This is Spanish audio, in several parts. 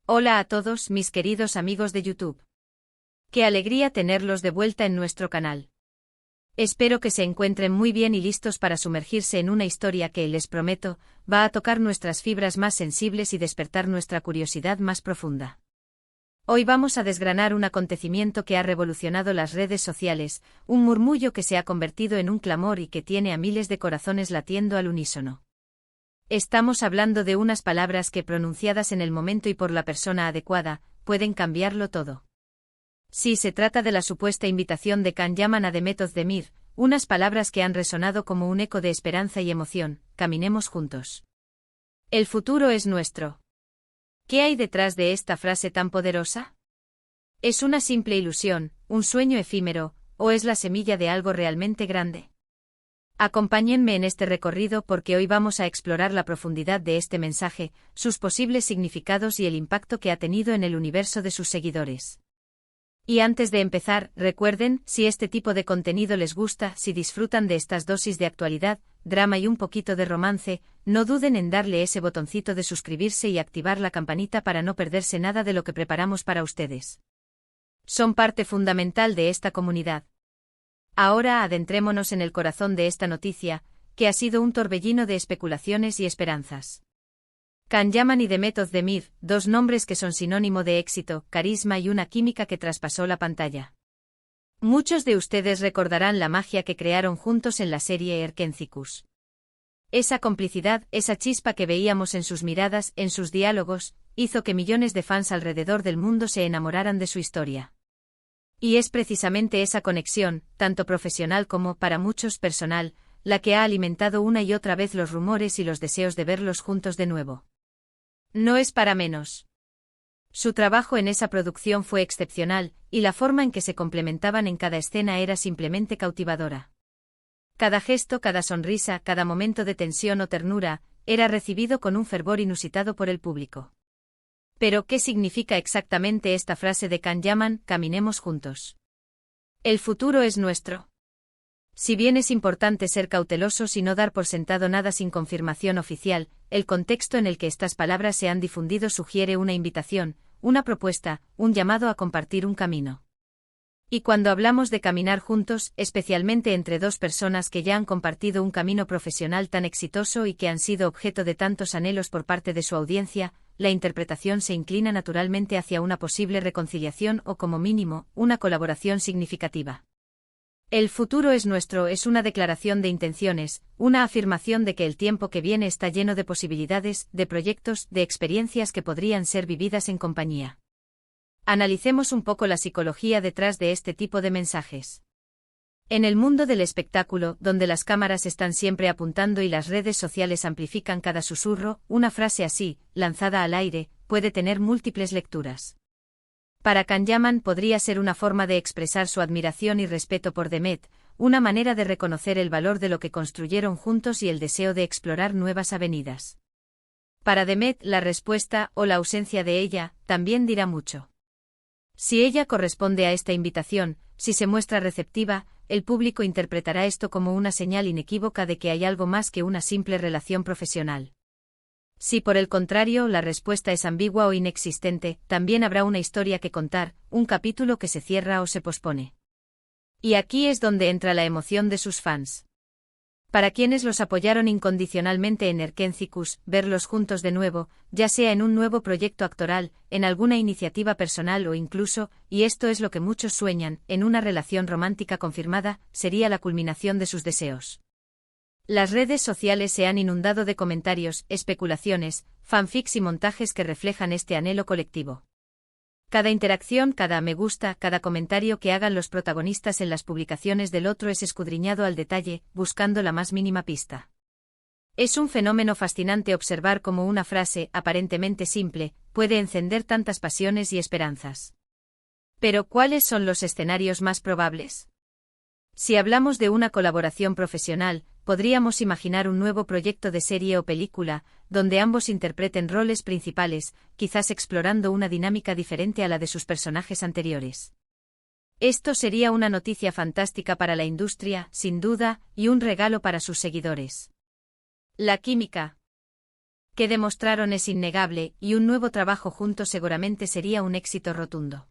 Hola a todos mis queridos amigos de YouTube. Qué alegría tenerlos de vuelta en nuestro canal. Espero que se encuentren muy bien y listos para sumergirse en una historia que, les prometo, va a tocar nuestras fibras más sensibles y despertar nuestra curiosidad más profunda. Hoy vamos a desgranar un acontecimiento que ha revolucionado las redes sociales, un murmullo que se ha convertido en un clamor y que tiene a miles de corazones latiendo al unísono. Estamos hablando de unas palabras que, pronunciadas en el momento y por la persona adecuada, pueden cambiarlo todo. Sí, se trata de la supuesta invitación de Can Yaman a Demet Özdemir, unas palabras que han resonado como un eco de esperanza y emoción: caminemos juntos. El futuro es nuestro. ¿Qué hay detrás de esta frase tan poderosa? ¿Es una simple ilusión, un sueño efímero, o es la semilla de algo realmente grande? Acompáñenme en este recorrido porque hoy vamos a explorar la profundidad de este mensaje, sus posibles significados y el impacto que ha tenido en el universo de sus seguidores. Y antes de empezar, recuerden, si este tipo de contenido les gusta, si disfrutan de estas dosis de actualidad, drama y un poquito de romance, no duden en darle ese botoncito de suscribirse y activar la campanita para no perderse nada de lo que preparamos para ustedes. Son parte fundamental de esta comunidad. Ahora adentrémonos en el corazón de esta noticia, que ha sido un torbellino de especulaciones y esperanzas. Can Yaman y Demet Özdemir, dos nombres que son sinónimo de éxito, carisma y una química que traspasó la pantalla. Muchos de ustedes recordarán la magia que crearon juntos en la serie Erkencicus. Esa complicidad, esa chispa que veíamos en sus miradas, en sus diálogos, hizo que millones de fans alrededor del mundo se enamoraran de su historia. Y es precisamente esa conexión, tanto profesional como, para muchos, personal, la que ha alimentado una y otra vez los rumores y los deseos de verlos juntos de nuevo. No es para menos. Su trabajo en esa producción fue excepcional, y la forma en que se complementaban en cada escena era simplemente cautivadora. Cada gesto, cada sonrisa, cada momento de tensión o ternura, era recibido con un fervor inusitado por el público. Pero, ¿qué significa exactamente esta frase de Can Yaman: caminemos juntos? El futuro es nuestro. Si bien es importante ser cautelosos y no dar por sentado nada sin confirmación oficial, el contexto en el que estas palabras se han difundido sugiere una invitación, una propuesta, un llamado a compartir un camino. Y cuando hablamos de caminar juntos, especialmente entre dos personas que ya han compartido un camino profesional tan exitoso y que han sido objeto de tantos anhelos por parte de su audiencia, la interpretación se inclina naturalmente hacia una posible reconciliación o, como mínimo, una colaboración significativa. El futuro es nuestro es una declaración de intenciones, una afirmación de que el tiempo que viene está lleno de posibilidades, de proyectos, de experiencias que podrían ser vividas en compañía. Analicemos un poco la psicología detrás de este tipo de mensajes. En el mundo del espectáculo, donde las cámaras están siempre apuntando y las redes sociales amplifican cada susurro, una frase así, lanzada al aire, puede tener múltiples lecturas. Para Can Yaman podría ser una forma de expresar su admiración y respeto por Demet, una manera de reconocer el valor de lo que construyeron juntos y el deseo de explorar nuevas avenidas. Para Demet, la respuesta, o la ausencia de ella, también dirá mucho. Si ella corresponde a esta invitación, si se muestra receptiva, el público interpretará esto como una señal inequívoca de que hay algo más que una simple relación profesional. Si por el contrario la respuesta es ambigua o inexistente, también habrá una historia que contar, un capítulo que se cierra o se pospone. Y aquí es donde entra la emoción de sus fans. Para quienes los apoyaron incondicionalmente en Erkencicus, verlos juntos de nuevo, ya sea en un nuevo proyecto actoral, en alguna iniciativa personal o incluso, y esto es lo que muchos sueñan, en una relación romántica confirmada, sería la culminación de sus deseos. Las redes sociales se han inundado de comentarios, especulaciones, fanfics y montajes que reflejan este anhelo colectivo. Cada interacción, cada me gusta, cada comentario que hagan los protagonistas en las publicaciones del otro es escudriñado al detalle, buscando la más mínima pista. Es un fenómeno fascinante observar cómo una frase, aparentemente simple, puede encender tantas pasiones y esperanzas. Pero, ¿cuáles son los escenarios más probables? Si hablamos de una colaboración profesional, podríamos imaginar un nuevo proyecto de serie o película, donde ambos interpreten roles principales, quizás explorando una dinámica diferente a la de sus personajes anteriores. Esto sería una noticia fantástica para la industria, sin duda, y un regalo para sus seguidores. La química. Que demostraron es innegable, y un nuevo trabajo juntos seguramente sería un éxito rotundo.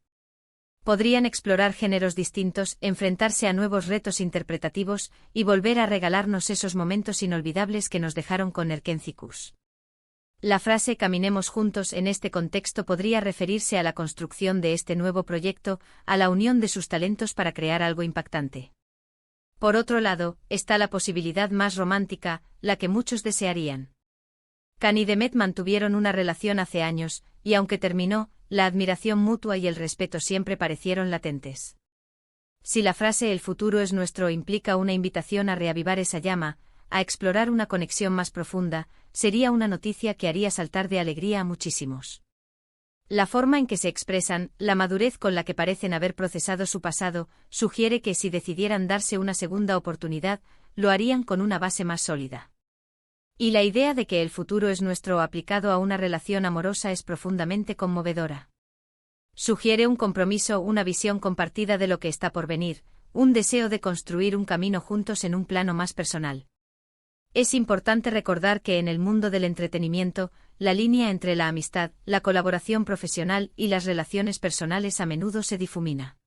Podrían explorar géneros distintos, enfrentarse a nuevos retos interpretativos, y volver a regalarnos esos momentos inolvidables que nos dejaron con Erkencicus. La frase «caminemos juntos» en este contexto podría referirse a la construcción de este nuevo proyecto, a la unión de sus talentos para crear algo impactante. Por otro lado, está la posibilidad más romántica, la que muchos desearían. Can y Demet mantuvieron una relación hace años, y aunque terminó, la admiración mutua y el respeto siempre parecieron latentes. Si la frase «el futuro es nuestro» implica una invitación a reavivar esa llama, a explorar una conexión más profunda, sería una noticia que haría saltar de alegría a muchísimos. La forma en que se expresan, la madurez con la que parecen haber procesado su pasado, sugiere que si decidieran darse una segunda oportunidad, lo harían con una base más sólida. Y la idea de que el futuro es nuestro aplicado a una relación amorosa es profundamente conmovedora. Sugiere un compromiso, una visión compartida de lo que está por venir, un deseo de construir un camino juntos en un plano más personal. Es importante recordar que en el mundo del entretenimiento, la línea entre la amistad, la colaboración profesional y las relaciones personales a menudo se difumina.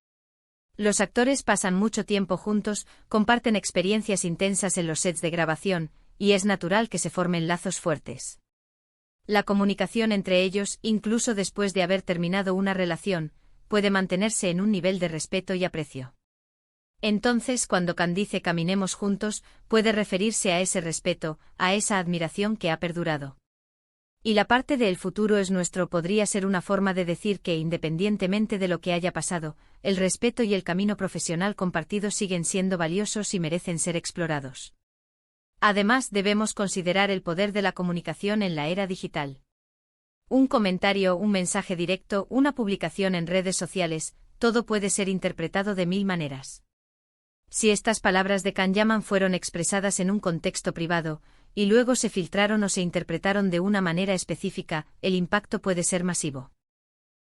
Los actores pasan mucho tiempo juntos, comparten experiencias intensas en los sets de grabación, y es natural que se formen lazos fuertes. La comunicación entre ellos, incluso después de haber terminado una relación, puede mantenerse en un nivel de respeto y aprecio. Entonces, cuando Can dice «caminemos juntos», puede referirse a ese respeto, a esa admiración que ha perdurado. Y la parte de «el futuro es nuestro» podría ser una forma de decir que, independientemente de lo que haya pasado, el respeto y el camino profesional compartido siguen siendo valiosos y merecen ser explorados. Además, debemos considerar el poder de la comunicación en la era digital. Un comentario, un mensaje directo, una publicación en redes sociales, todo puede ser interpretado de mil maneras. Si estas palabras de Can Yaman fueron expresadas en un contexto privado, y luego se filtraron o se interpretaron de una manera específica, el impacto puede ser masivo.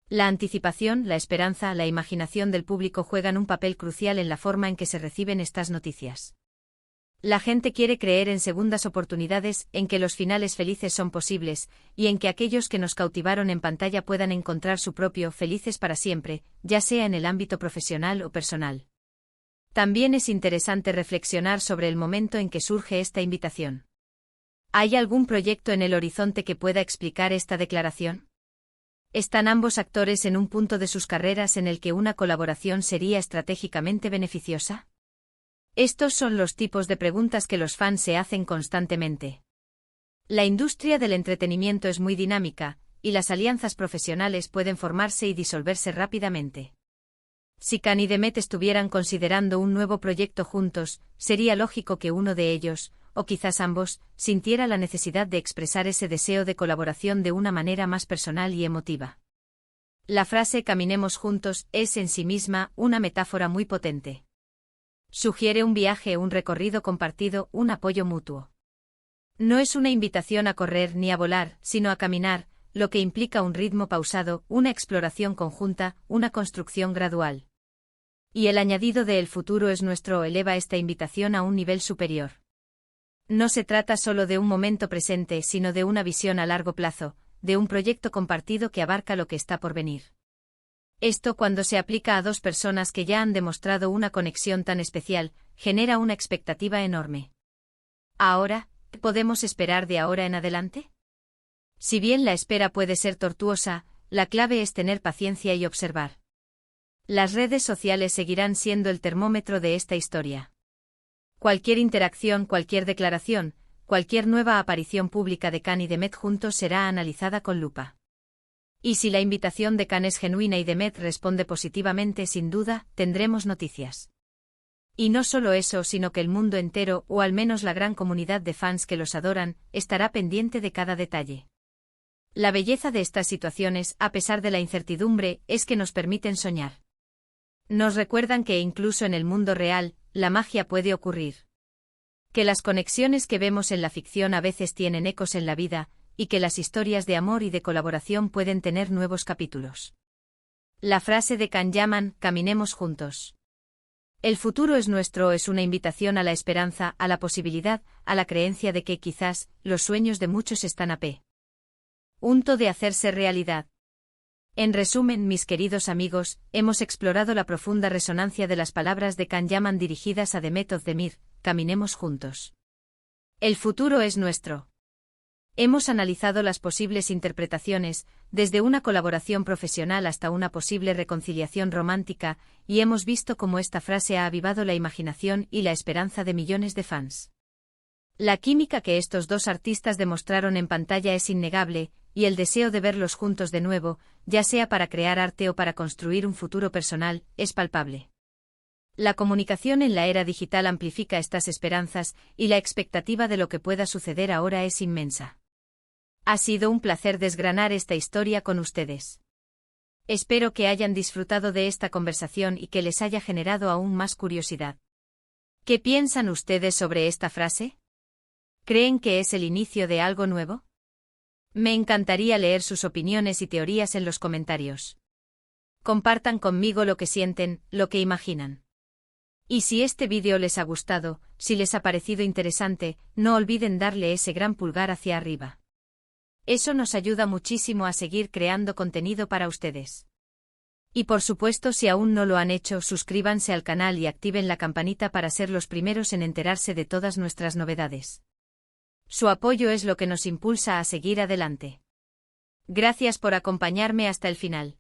La anticipación, la esperanza, la imaginación del público juegan un papel crucial en la forma en que se reciben estas noticias. La gente quiere creer en segundas oportunidades, en que los finales felices son posibles, y en que aquellos que nos cautivaron en pantalla puedan encontrar su propio felices para siempre, ya sea en el ámbito profesional o personal. También es interesante reflexionar sobre el momento en que surge esta invitación. ¿Hay algún proyecto en el horizonte que pueda explicar esta declaración? ¿Están ambos actores en un punto de sus carreras en el que una colaboración sería estratégicamente beneficiosa? Estos son los tipos de preguntas que los fans se hacen constantemente. La industria del entretenimiento es muy dinámica, y las alianzas profesionales pueden formarse y disolverse rápidamente. Si Can y Demet estuvieran considerando un nuevo proyecto juntos, sería lógico que uno de ellos, o quizás ambos, sintiera la necesidad de expresar ese deseo de colaboración de una manera más personal y emotiva. La frase «caminemos juntos» es en sí misma una metáfora muy potente. Sugiere un viaje, un recorrido compartido, un apoyo mutuo. No es una invitación a correr ni a volar, sino a caminar, lo que implica un ritmo pausado, una exploración conjunta, una construcción gradual. Y el añadido de «el futuro es nuestro» eleva esta invitación a un nivel superior. No se trata solo de un momento presente, sino de una visión a largo plazo, de un proyecto compartido que abarca lo que está por venir. Esto, cuando se aplica a dos personas que ya han demostrado una conexión tan especial, genera una expectativa enorme. Ahora, ¿qué podemos esperar de ahora en adelante? Si bien la espera puede ser tortuosa, la clave es tener paciencia y observar. Las redes sociales seguirán siendo el termómetro de esta historia. Cualquier interacción, cualquier declaración, cualquier nueva aparición pública de Can y Demet juntos será analizada con lupa. Y si la invitación de Can es genuina y Demet responde positivamente, sin duda, tendremos noticias. Y no solo eso, sino que el mundo entero, o al menos la gran comunidad de fans que los adoran, estará pendiente de cada detalle. La belleza de estas situaciones, a pesar de la incertidumbre, es que nos permiten soñar. Nos recuerdan que incluso en el mundo real, la magia puede ocurrir. Que las conexiones que vemos en la ficción a veces tienen ecos en la vida, y que las historias de amor y de colaboración pueden tener nuevos capítulos. La frase de Can Yaman, «caminemos juntos». El futuro es nuestro es una invitación a la esperanza, a la posibilidad, a la creencia de que quizás, los sueños de muchos están a Punto de hacerse realidad. En resumen, mis queridos amigos, hemos explorado la profunda resonancia de las palabras de Can Yaman dirigidas a Demet Özdemir, caminemos juntos. El futuro es nuestro. Hemos analizado las posibles interpretaciones, desde una colaboración profesional hasta una posible reconciliación romántica, y hemos visto cómo esta frase ha avivado la imaginación y la esperanza de millones de fans. La química que estos dos artistas demostraron en pantalla es innegable, y el deseo de verlos juntos de nuevo, ya sea para crear arte o para construir un futuro personal, es palpable. La comunicación en la era digital amplifica estas esperanzas, y la expectativa de lo que pueda suceder ahora es inmensa. Ha sido un placer desgranar esta historia con ustedes. Espero que hayan disfrutado de esta conversación y que les haya generado aún más curiosidad. ¿Qué piensan ustedes sobre esta frase? ¿Creen que es el inicio de algo nuevo? Me encantaría leer sus opiniones y teorías en los comentarios. Compartan conmigo lo que sienten, lo que imaginan. Y si este vídeo les ha gustado, si les ha parecido interesante, no olviden darle ese gran pulgar hacia arriba. Eso nos ayuda muchísimo a seguir creando contenido para ustedes. Y por supuesto, si aún no lo han hecho, suscríbanse al canal y activen la campanita para ser los primeros en enterarse de todas nuestras novedades. Su apoyo es lo que nos impulsa a seguir adelante. Gracias por acompañarme hasta el final.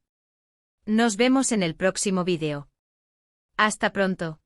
Nos vemos en el próximo vídeo. Hasta pronto.